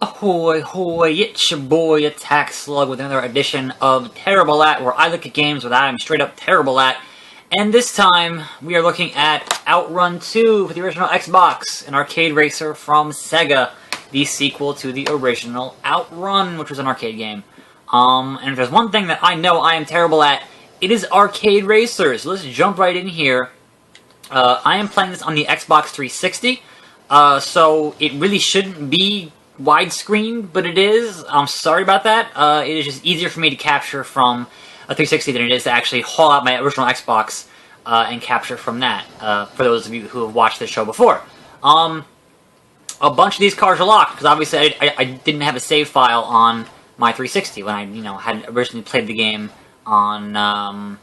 Ahoy, hoy, it's your boy attackslug with another edition of Terrible At, where I look at games that I'm straight up terrible at. And this time, we are looking at Outrun 2 for the original Xbox, an arcade racer from Sega, the sequel to the original Outrun, which was an arcade game. And if there's one thing that I know I am terrible at, it is arcade racers. So let's jump right in here. I am playing this on the Xbox 360, so it really shouldn't be widescreen, but it is. I'm sorry about that. It is just easier for me to capture from a 360 than it is to actually haul out my original Xbox and capture from that, for those of you who have watched this show before. A bunch of these cars are locked, because obviously I didn't have a save file on my 360 when I, had originally played the game on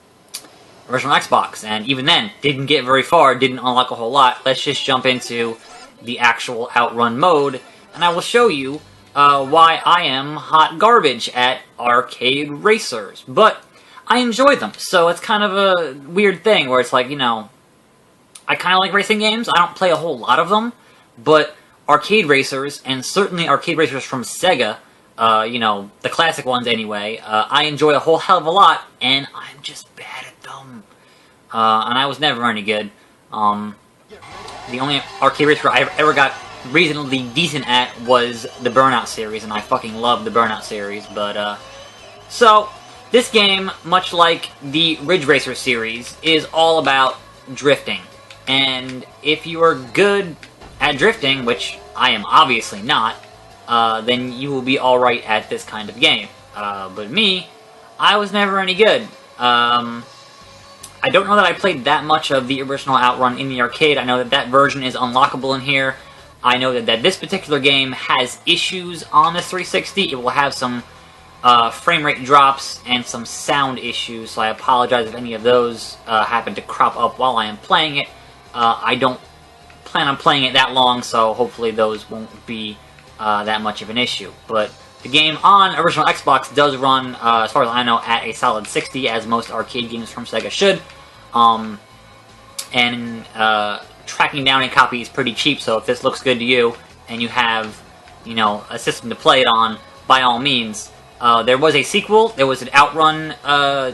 original Xbox, and even then, didn't get very far, didn't unlock a whole lot. Let's just jump into the actual Outrun mode, and I will show you why I am hot garbage at arcade racers. But I enjoy them, so it's kind of a weird thing where it's like, I kind of like racing games. I don't play a whole lot of them, but arcade racers, and certainly arcade racers from Sega, the classic ones anyway, I enjoy a whole hell of a lot, and I'm just bad at them. And I was never any good. The only arcade racer I ever got reasonably decent at was the Burnout series, and I fucking love the Burnout series, but, so, this game, much like the Ridge Racer series, is all about drifting. And if you are good at drifting, which I am obviously not, then you will be alright at this kind of game. But me, I was never any good. I don't know that I played that much of the original Outrun in the arcade. I know that that version is unlockable in here. I know that this particular game has issues on the 360. It will have some frame rate drops and some sound issues, so I apologize if any of those happen to crop up while I am playing it. I don't plan on playing it that long, so hopefully those won't be that much of an issue. But the game on original Xbox does run, as far as I know, at a solid 60, as most arcade games from Sega should. And tracking down a copy is pretty cheap, so if this looks good to you, and you have, a system to play it on, by all means. There was a sequel. There was an Outrun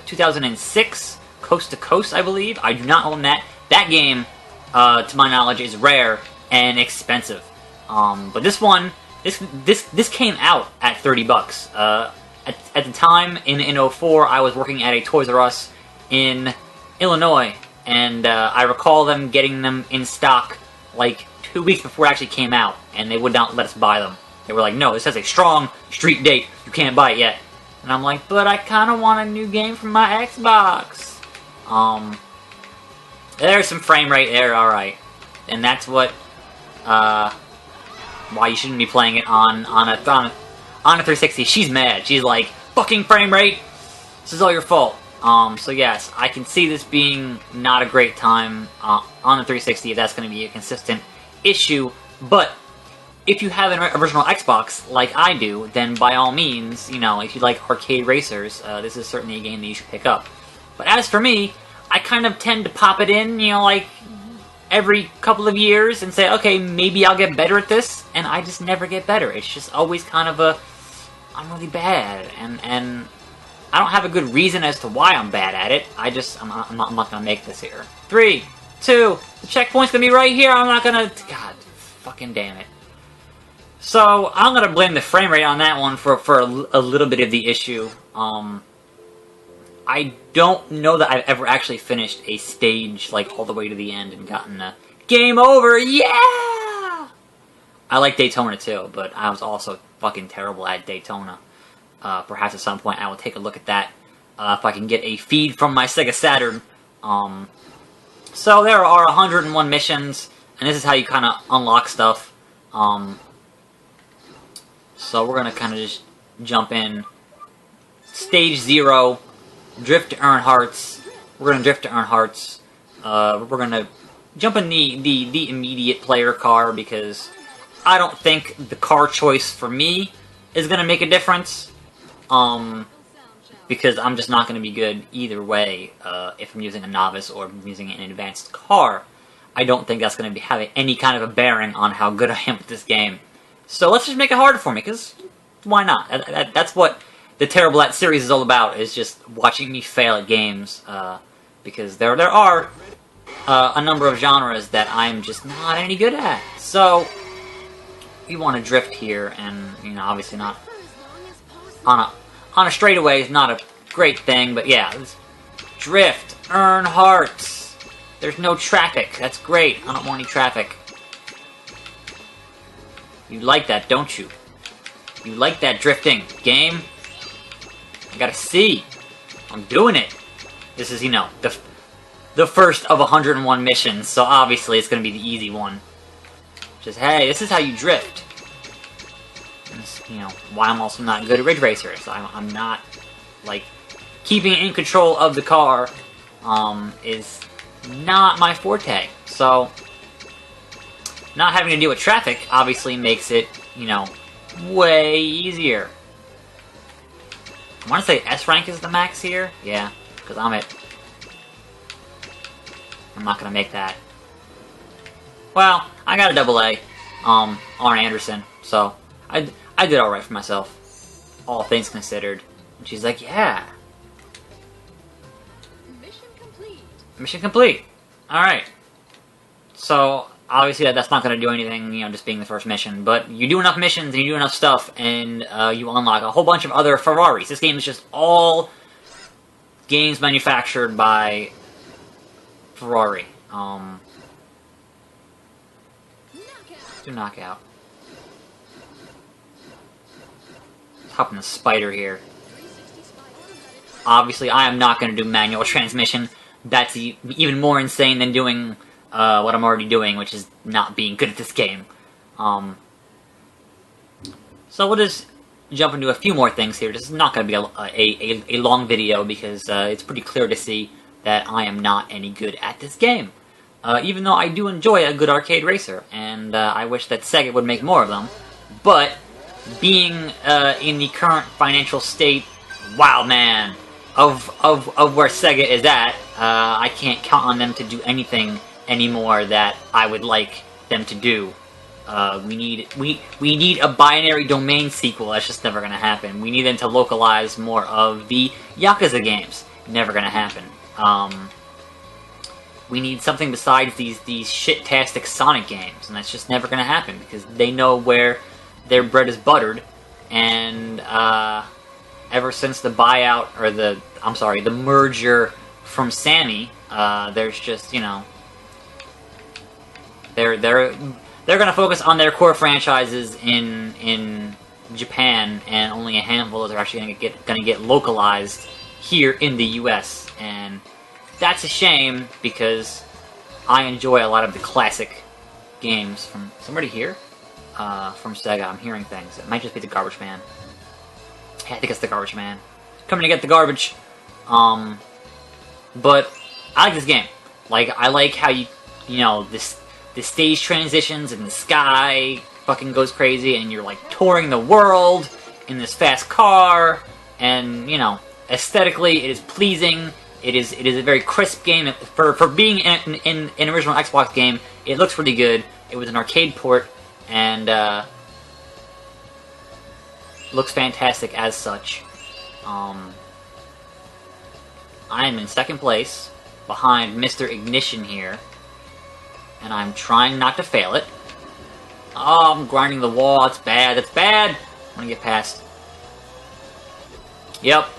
2006, Coast to Coast, I believe. I do not own that. That game, to my knowledge, is rare and expensive. But this one, this came out at $30. At the time, in 04, I was working at a Toys R Us in Illinois, and I recall them getting them in stock like 2 weeks before it actually came out, and they would not let us buy them. They were like, no, this has a strong street date, you can't buy it yet. And I'm like, but I kind of want a new game for my Xbox. There's some frame rate there, alright. And that's what, why you shouldn't be playing it on a 360. She's mad. She's like, fucking frame rate! This is all your fault. So yes, I can see this being not a great time on the 360 if that's going to be a consistent issue, but if you have an original Xbox, like I do, then by all means, if you like arcade racers, this is certainly a game that you should pick up. But as for me, I kind of tend to pop it in, like every couple of years and say, okay, maybe I'll get better at this, and I just never get better. It's just always kind of I'm really bad, and I don't have a good reason as to why I'm bad at it. I'm not gonna make this here. 3, 2, the checkpoint's gonna be right here. I'm not gonna, God, fucking damn it. So, I'm gonna blame the frame rate on that one for a little bit of the issue. I don't know that I've ever actually finished a stage, like, all the way to the end and gotten a game over, yeah! I like Daytona too, but I was also fucking terrible at Daytona. Perhaps at some point I will take a look at that, if I can get a feed from my Sega Saturn. So there are 101 missions, and this is how you kind of unlock stuff. So we're gonna kind of just jump in. Stage 0, drift to earn hearts. We're gonna drift to earn hearts. We're gonna jump in the immediate player car, because I don't think the car choice for me is gonna make a difference. Because I'm just not gonna be good either way, if I'm using a novice or I'm using an advanced car. I don't think that's gonna be having any kind of a bearing on how good I am at this game. So let's just make it harder for me, because why not? That's what the Terrible At series is all about, is just watching me fail at games. Because there are a number of genres that I'm just not any good at. So you want to drift here, and obviously not on a straightaway is not a great thing, but yeah, drift, earn hearts. There's no traffic. That's great. I don't want any traffic. You like that, don't you? You like that drifting, game? I gotta see. I'm doing it. This is, the first of 101 missions, so obviously it's gonna be the easy one. Just, hey, this is how you drift. This, why I'm also not good at Ridge Racers. I'm not, like, keeping in control of the car, is not my forte. So, not having to deal with traffic obviously makes it, way easier. I want to say S rank is the max here. Yeah, because I'm not going to make that. Well, I got a AA, Arn Anderson, so I did alright for myself, all things considered. And she's like, yeah. Mission complete. Mission complete. Alright. So, obviously that's not going to do anything, just being the first mission, but you do enough missions and you do enough stuff, and you unlock a whole bunch of other Ferraris. This game is just all games manufactured by Ferrari. Do knockout. Let's hop in the spider here. Obviously, I am not going to do manual transmission. That's even more insane than doing what I'm already doing, which is not being good at this game. So we'll just jump into a few more things here. This is not going to be a long video, because it's pretty clear to see that I am not any good at this game. Even though I do enjoy a good arcade racer, and I wish that Sega would make more of them. But being in the current financial state, wow man, of where Sega is at, I can't count on them to do anything anymore that I would like them to do. We need a binary domain sequel. That's just never gonna happen. We need them to localize more of the Yakuza games. Never gonna happen. We need something besides these shit-tastic Sonic games, and that's just never gonna happen, because they know where their bread is buttered, and ever since the buyout, or the merger from Sammy, there's just, they're gonna focus on their core franchises in Japan, and only a handful of those are actually gonna get localized here in the US, and that's a shame, because I enjoy a lot of the classic games from somebody here, from Sega. I'm hearing things. It might just be the garbage man. Yeah, I think it's the garbage man coming to get the garbage. But I like this game. Like, I like how the stage transitions and the sky fucking goes crazy, and you're like touring the world in this fast car, and aesthetically it is pleasing. It is a very crisp game. For being in an original Xbox game, it looks really good. It was an arcade port, and looks fantastic as such. I am in second place, behind Mr. Ignition here, and I'm trying not to fail it. Oh, I'm grinding the wall. That's bad. That's bad. I'm gonna get past. Yep.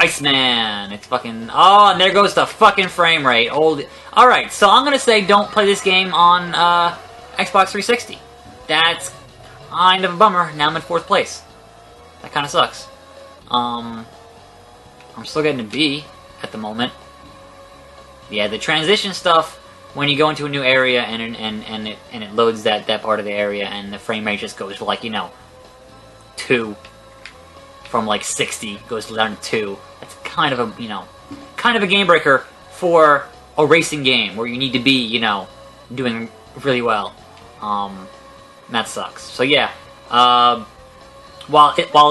Iceman! It's fucking... Oh, and there goes the fucking frame rate. Alright, so I'm gonna say don't play this game on Xbox 360. That's kind of a bummer. Now I'm in fourth place. That kind of sucks. I'm still getting a B at the moment. Yeah, the transition stuff, when you go into a new area and it loads that part of the area, and the frame rate just goes to, like, 2. From like 60 goes down to 2. That's kind of a game breaker for a racing game where you need to be, doing really well. That sucks. So yeah, while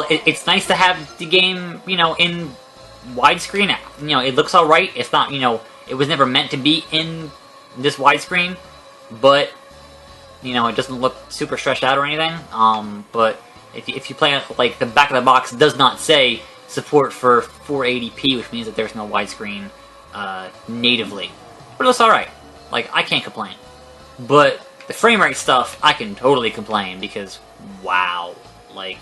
it's nice to have the game, in widescreen, it looks all right. It's not, it was never meant to be in this widescreen, but you know, it doesn't look super stretched out or anything. But if you play it, like, the back of the box does not say support for 480p, which means that there's no widescreen natively. But it looks alright. Like, I can't complain. But the frame rate stuff, I can totally complain, because, wow. Like,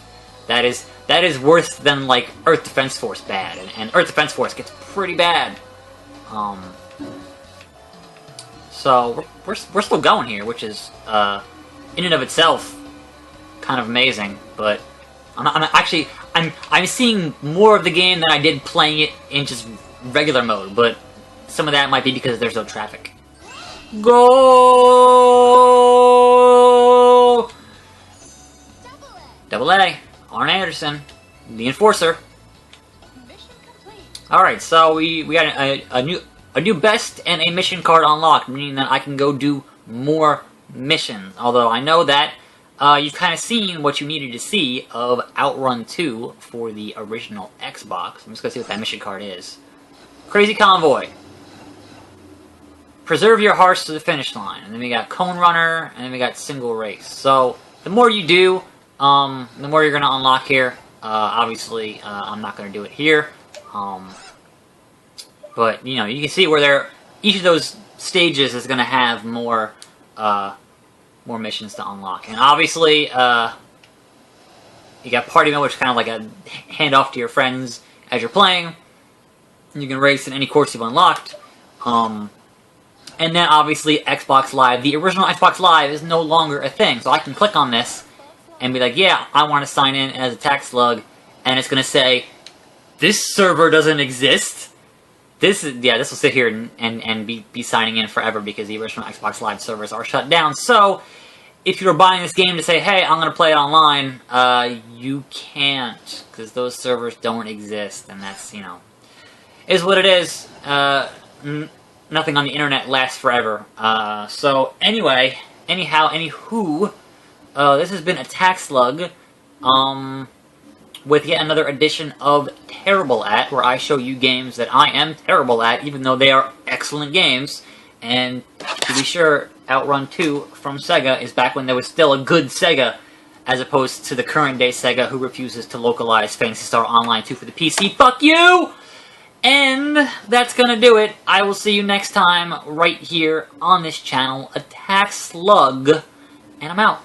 that is worse than, like, Earth Defense Force bad. And Earth Defense Force gets pretty bad. So, we're still going here, which is, in and of itself, kind of amazing. But, I'm seeing more of the game than I did playing it in just regular mode. But some of that might be because there's no traffic. Go! Double A. Arn Anderson, the Enforcer. Alright, so we got a new best and a mission card unlocked, meaning that I can go do more missions. Although I know that you've kind of seen what you needed to see of Outrun 2 for the original Xbox. I'm just going to see what that mission card is. Crazy Convoy. Preserve your hearts to the finish line. And then we got Cone Runner, and then we got Single Race. So, the more you do, the more you're going to unlock here. Obviously, I'm not going to do it here. But, you know, you can see where each of those stages is going to have more missions to unlock. And obviously, you got Party Mode, which is kind of like a handoff to your friends as you're playing. You can race in any course you've unlocked. And then, obviously, Xbox Live. The original Xbox Live is no longer a thing, so I can click on this and be like, yeah, I want to sign in as attackslug, and it's going to say, this server doesn't exist. This will sit here and be signing in forever because the original Xbox Live servers are shut down. So, if you were buying this game to say, hey, I'm going to play it online, you can't, because those servers don't exist, and that's, you know, is what it is. Nothing on the internet lasts forever. So, anyway, anywho, this has been attackslug, with yet another edition of Terrible At, where I show you games that I am terrible at, even though they are excellent games. And to be sure, Outrun 2 from Sega is back when there was still a good Sega, as opposed to the current day Sega who refuses to localize Phantasy Star Online 2 for the PC. Fuck you! And that's gonna do it. I will see you next time right here on this channel, attackslug, and I'm out.